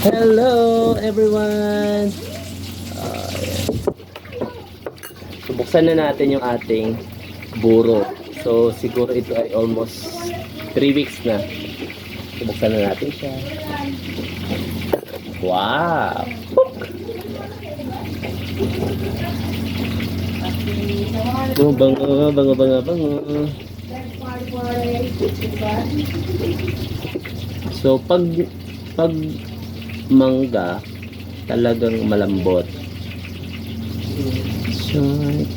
Hello everyone! Ayan. So, buksan na natin yung ating buro. So siguro ito ay almost 3 weeks na. So, buksan na natin siya. Wow! Oh, bango. So pag mangga talagang malambot. Shark.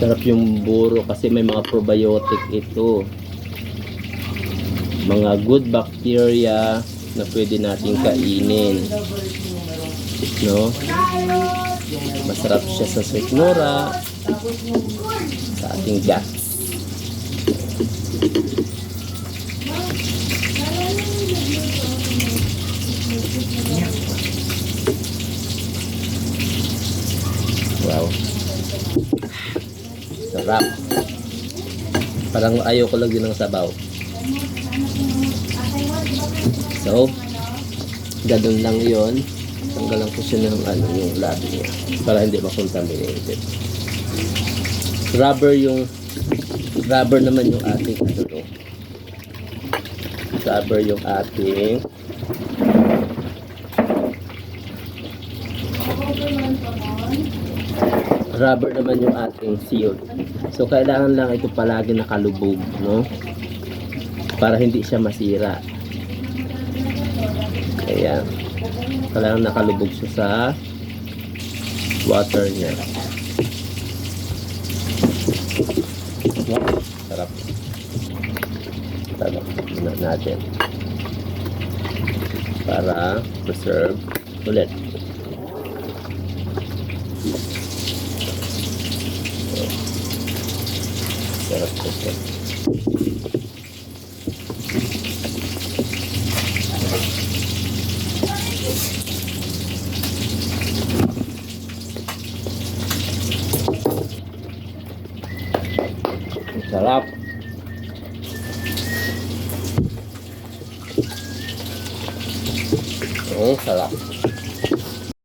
Sarap yung buro kasi may mga probiotic ito. Mga good bacteria na pwede nating kainin. No? Masarap siya sa sikmura, sa ating gas. Wow. Sarap. Parang ayaw ko lang din ng sabaw. So, ganun lang yon. Tanggalan ko siya ng yung labi niya para hindi ma-contaminated. Rubber naman yung ating rubber yung ating rubber naman yung ating seal. So kailangan lang ito palagi nakalubog, no? Para hindi siya masira. Ayan. Kailangan nakalubog siya sa water niya. Wow, sarap. Sarap natin. Para preserve ulit. Sarap siya. Sarap. Sarap.